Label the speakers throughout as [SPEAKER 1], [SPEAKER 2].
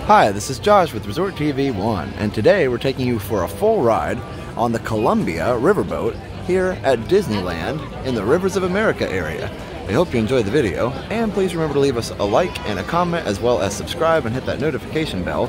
[SPEAKER 1] Hi, this is Josh with Resort TV 1, and today we're taking you for a full ride on the Columbia riverboat here at Disneyland in the Rivers of America area. We hope you enjoyed the video, and please remember to leave us a like and a comment, as well as subscribe and hit that notification bell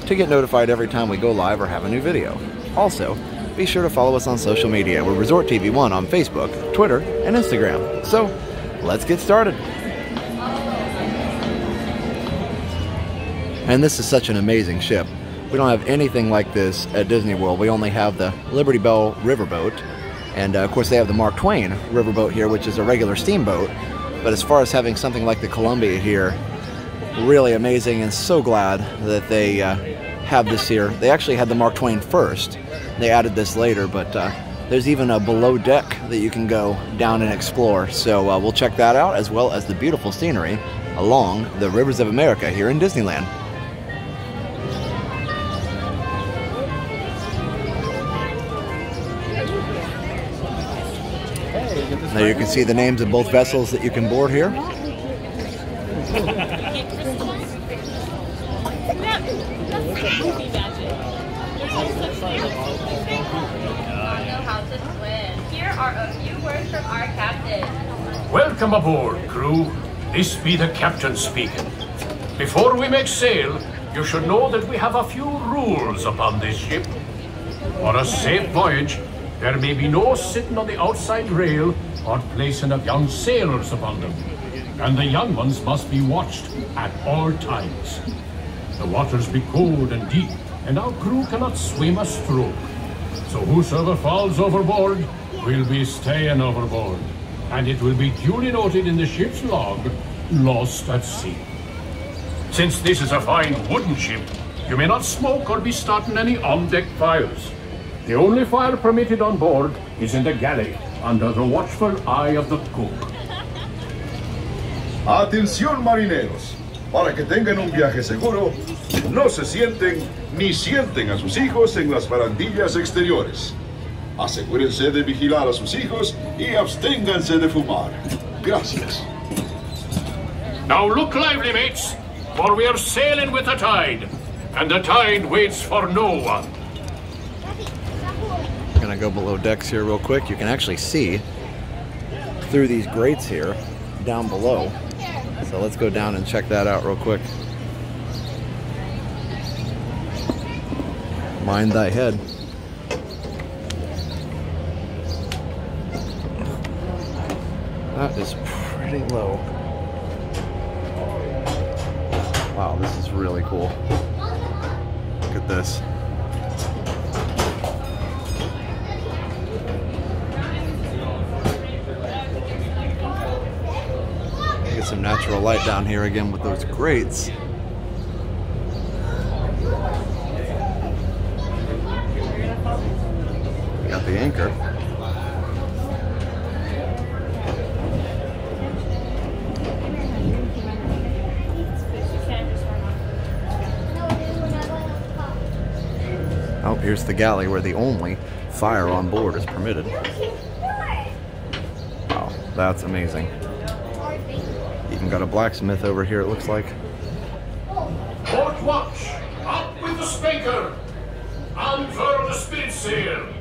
[SPEAKER 1] to get notified every time we go live or have a new video. Also, be sure to follow us on social media. We're Resort TV 1 on Facebook, Twitter, and Instagram. So, let's get started. And this is such an amazing ship. We don't have anything like this at Disney World. We only have the Liberty Bell riverboat. And of course they have the Mark Twain riverboat here, which is a regular steamboat. But as far as having something like the Columbia here, really amazing, and so glad that they have this here. They actually had the Mark Twain first. They added this later, but there's even a below deck that you can go down and explore. So we'll check that out, as well as the beautiful scenery along the Rivers of America here in Disneyland. Now you can see the names of both vessels that you can board here.
[SPEAKER 2] Here are a few words from our captain.
[SPEAKER 3] Welcome aboard, crew. This be the captain speaking. Before we make sail, you should know that we have a few rules upon this ship. For a safe voyage, there may be no sitting on the outside rail or placing of young sailors upon them, and the young ones must be watched at all times. The waters be cold and deep, and our crew cannot swim a stroke. So whosoever falls overboard will be staying overboard, and it will be duly noted in the ship's log, lost at sea. Since this is a fine wooden ship, you may not smoke or be starting any on-deck fires. The only fire permitted on board is in the galley, under the watchful eye of the cook.
[SPEAKER 4] Atención marineros, para que tengan un viaje seguro, no se sienten ni sienten a sus hijos en las barandillas exteriores. Asegúrense de vigilar a sus hijos y absténganse de fumar. Gracias.
[SPEAKER 3] Now look lively, mates, for we are sailing with the tide, and the tide waits for no one.
[SPEAKER 1] Gonna go below decks here real quick. You can actually see through these grates here down below. So let's go down and check that out real quick. Mind thy head. That is pretty low. Wow, this is really cool. Look at this. Get some natural light down here again with those grates. We got the anchor. Oh, here's the galley where the only fire on board is permitted. Wow, that's amazing. Even got a blacksmith over here, it looks like.
[SPEAKER 3] Port watch, up with the spanker, and furl the spritsail.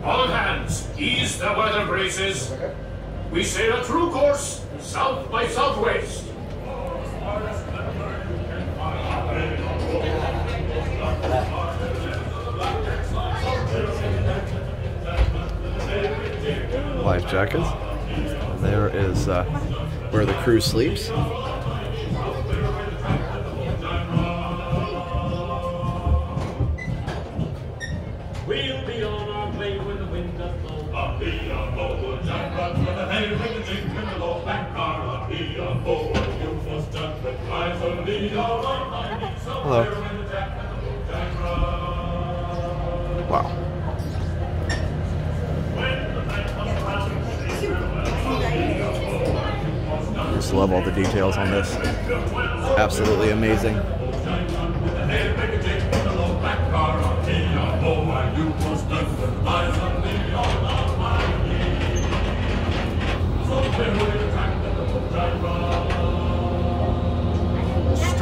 [SPEAKER 3] All hands, ease the weather braces. We sail a true course, south by southwest.
[SPEAKER 1] Life jackets. There is where the crew sleeps.
[SPEAKER 5] We'll be on our way when the wind does blow. Up be on board, Jack Rod, with the hay, with the jig, and the low back car. Up be on board, you must jump with eyes on the all on my feet.
[SPEAKER 1] Hello. Wow. Just love all the details on this. Absolutely amazing.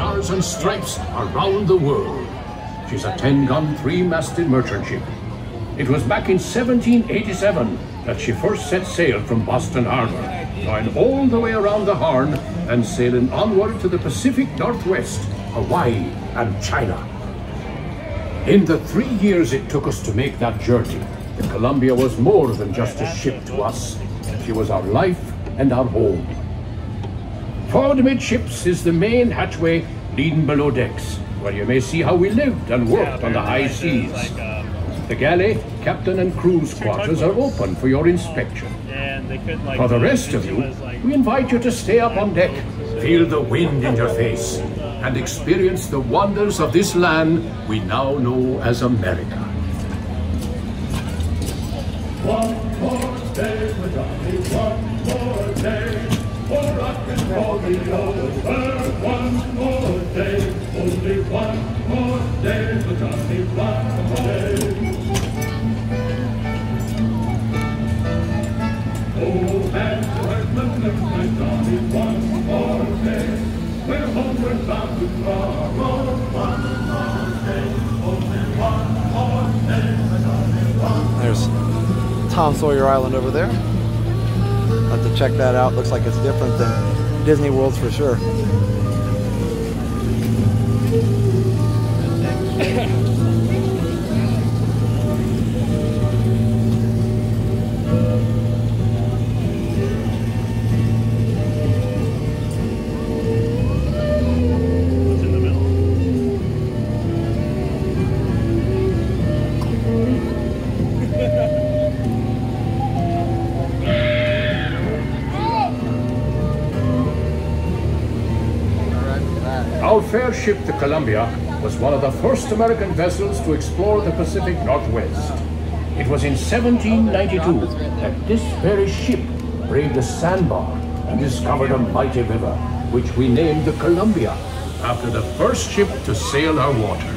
[SPEAKER 3] stars and stripes around the world. She's a 10-gun, 3-masted merchant ship. It was back in 1787 that she first set sail from Boston Harbor, going all the way around the Horn and sailing onward to the Pacific Northwest, Hawaii and China. In the 3 years it took us to make that journey, the Columbia was more than just a ship to us. She was our life and our home. Forward amidships is the main hatchway leading below decks, where you may see how we lived and worked on the high seas. The galley, captain and crew's quarters are open for your inspection. For the rest of you, we invite you to stay up on deck, feel the wind in your face, and experience the wonders of this land we now know as America.
[SPEAKER 5] One more day for Johnny, one more day for rock and roll be over. One more day, only one more day for Johnny, one more day. Oh, and my Johnny, one more day. We're homeward bound tomorrow. One more day, only one more day for Johnny, one more day.
[SPEAKER 1] There's Tom Sawyer Island over there. I'll have to check that out. Looks like it's different than Disney World's for sure.
[SPEAKER 3] Our fair ship, the Columbia, was one of the first American vessels to explore the Pacific Northwest. It was in 1792 that this very ship braved a sandbar and discovered a mighty river, which we named the Columbia, after the first ship to sail our waters.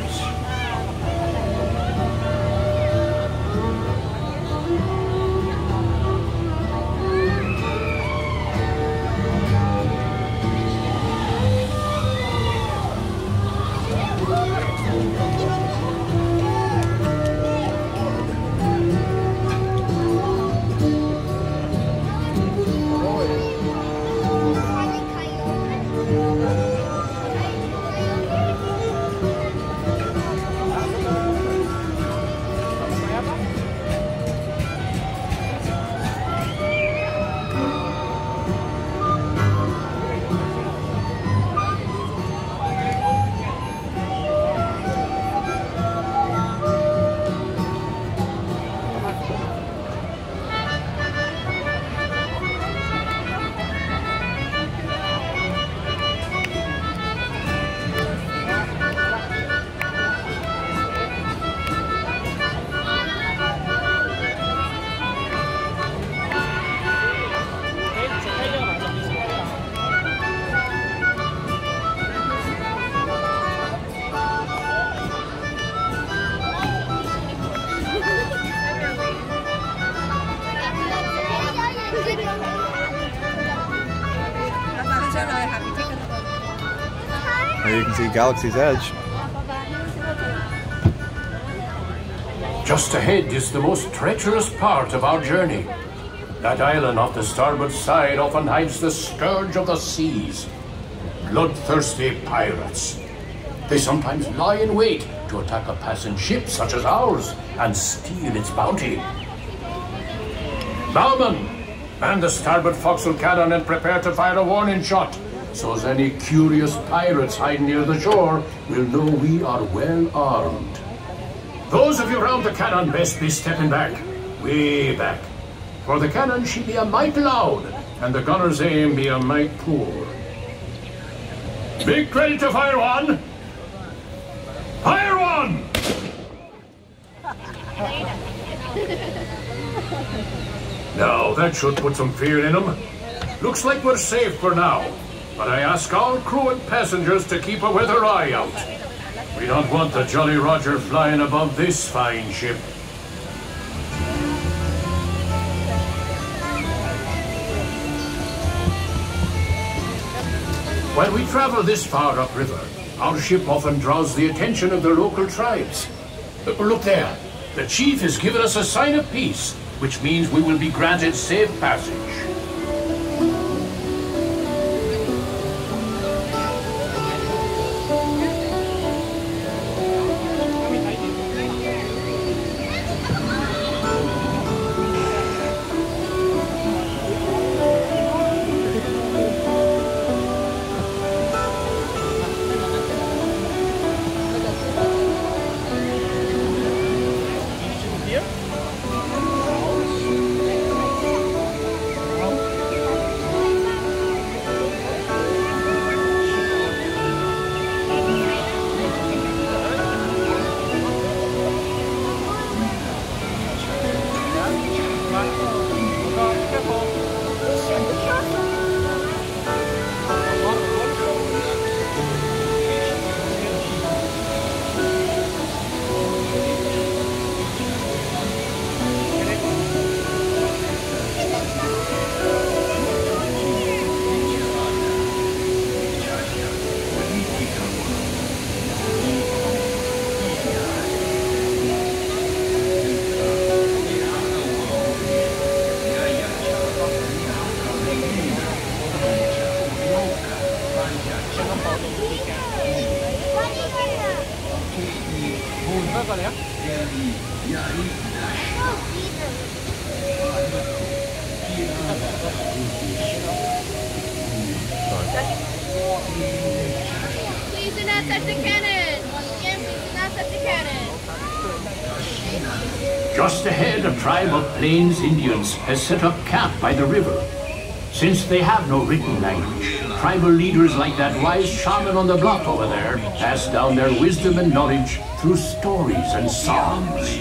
[SPEAKER 1] There you can see Galaxy's Edge.
[SPEAKER 3] Just ahead is the most treacherous part of our journey. That island off the starboard side often hides the scourge of the seas. Bloodthirsty pirates. They sometimes lie in wait to attack a passing ship such as ours and steal its bounty. Bowman, man the starboard forecastle cannon and prepare to fire a warning shot, so as any curious pirates hiding near the shore will know we are well armed. Those of you round the cannon best be stepping back, way back. For the cannon she be a mite loud, and the gunner's aim be a mite poor. Be ready to fire one! Fire one! Now, that should put some fear in them. Looks like we're safe for now, but I ask all crew and passengers to keep a weather eye out. We don't want the Jolly Roger flying above this fine ship. While we travel this far upriver, our ship often draws the attention of the local tribes. Look there. The chief has given us a sign of peace, which means we will be granted safe passage.
[SPEAKER 2] Please do not touch the cannon. Once again, please do not touch the cannon.
[SPEAKER 3] Just ahead, a tribe of Plains Indians has set up camp by the river. Since they have no written language, tribal leaders like that wise shaman on the bluff over there pass down their wisdom and knowledge through stories and songs.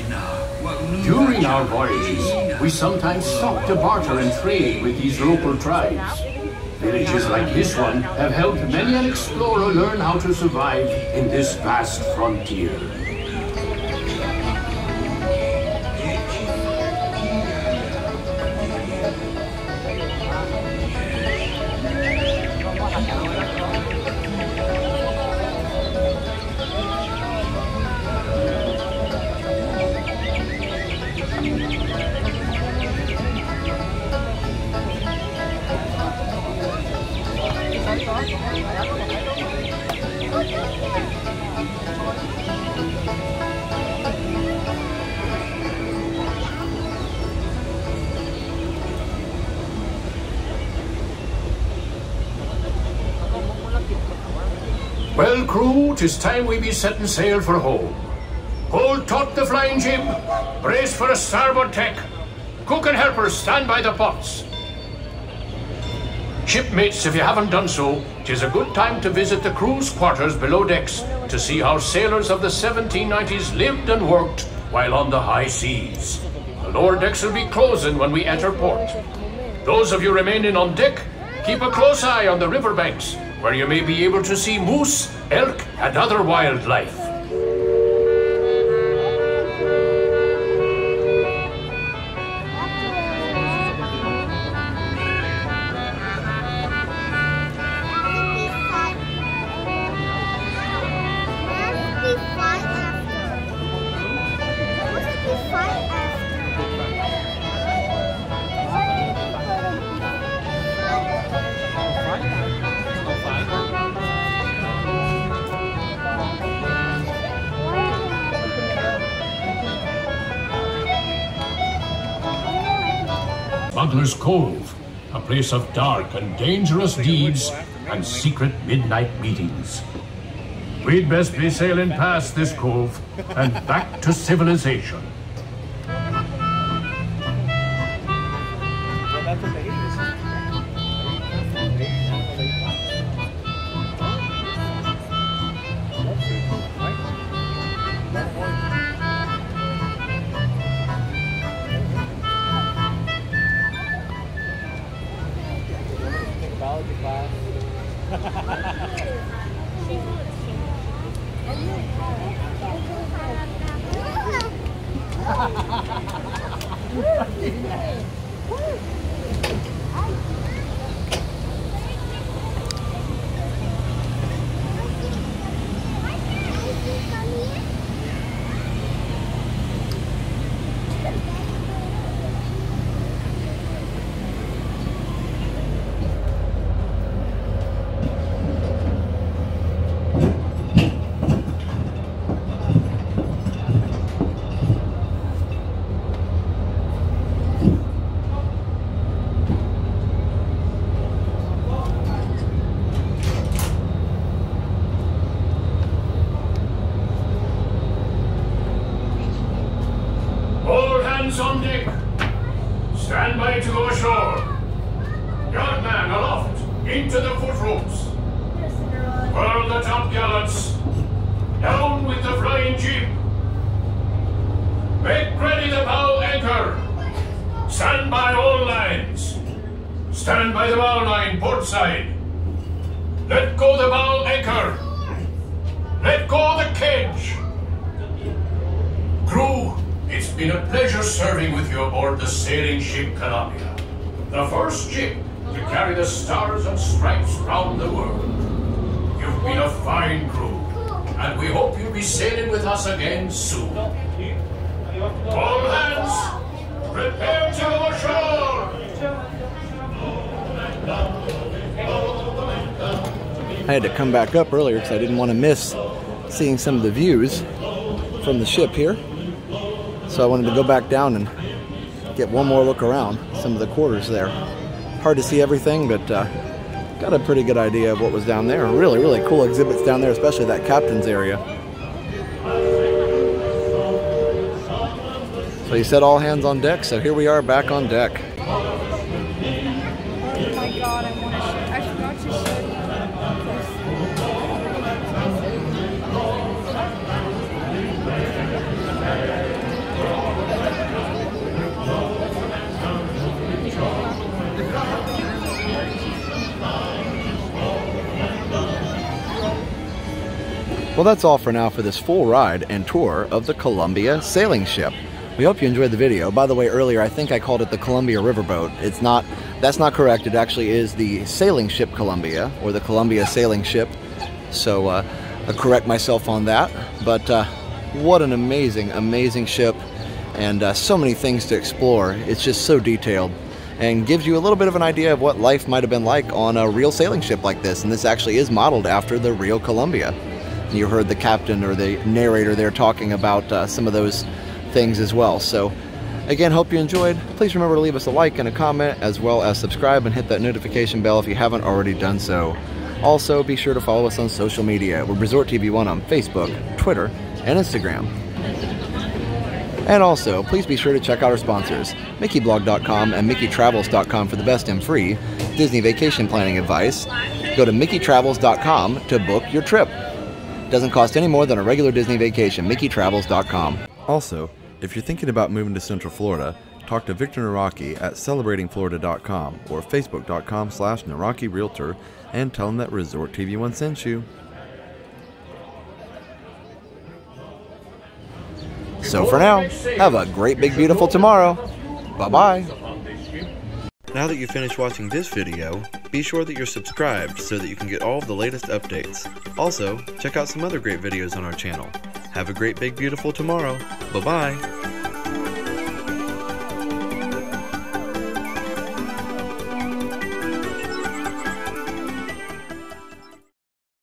[SPEAKER 3] During our voyages, we sometimes stop to barter and trade with these local tribes. Villages like this one have helped many an explorer learn how to survive in this vast frontier. Well, crew, 'tis time we be setting sail for home. Hold taut the flying jib, brace for a starboard tack. Cook and helpers stand by the pots. Shipmates, if you haven't done so, 'tis a good time to visit the crew's quarters below decks to see how sailors of the 1790s lived and worked while on the high seas. The lower decks will be closing when we enter port. Those of you remaining on deck, keep a close eye on the riverbanks, where you may be able to see moose, elk, and other wildlife. Smuggler's Cove, a place of dark and dangerous deeds and secret midnight meetings. We'd best be sailing past this cove and back to civilization. Stand by all lines. Stand by the bow line, port side. Let go the bow anchor. Let go the cage. Crew, it's been a pleasure serving with you aboard the sailing ship Columbia, the first ship to carry the stars and stripes round the world. You've been a fine crew, and we hope you'll be sailing with us again soon. All hands, prepare to go ashore!
[SPEAKER 1] I had to come back up earlier because I didn't want to miss seeing some of the views from the ship here. So I wanted to go back down and get one more look around some of the quarters there. Hard to see everything, but got a pretty good idea of what was down there. Really, really cool exhibits down there, especially that captain's area. So he said all hands on deck, so here we are back on deck.
[SPEAKER 2] Oh my god, I forgot to show you.
[SPEAKER 1] Well, that's all for now for this full ride and tour of the Columbia sailing ship. We hope you enjoyed the video. By the way, earlier I think I called it the Columbia Riverboat. It's not, that's not correct. It actually is the sailing ship Columbia, or the Columbia sailing ship. So I'll correct myself on that. But what an amazing, amazing ship, and so many things to explore. It's just so detailed and gives you a little bit of an idea of what life might have been like on a real sailing ship like this. And this actually is modeled after the real Columbia. You heard the captain or the narrator there talking about some of those things as well. So again, hope you enjoyed. Please remember to leave us a like and a comment, as well as subscribe and hit that notification bell if you haven't already done so. Also, be sure to follow us on social media. We're Resort TV 1 on Facebook, Twitter, and Instagram. And also, please be sure to check out our sponsors, MickeyBlog.com and MickeyTravels.com for the best and free Disney vacation planning advice. Go to MickeyTravels.com to book your trip. Doesn't cost any more than a regular Disney vacation. MickeyTravels.com. Also, if you're thinking about moving to Central Florida, talk to Victor Naraki at CelebratingFlorida.com or Facebook.com/Naraki Realtor and tell him that Resort TV 1 sent you. So for now, have a great, big, beautiful tomorrow. Bye-bye. Now that you've finished watching this video, be sure that you're subscribed so that you can get all of the latest updates. Also, check out some other great videos on our channel. Have a great, big, beautiful tomorrow. Bye-bye.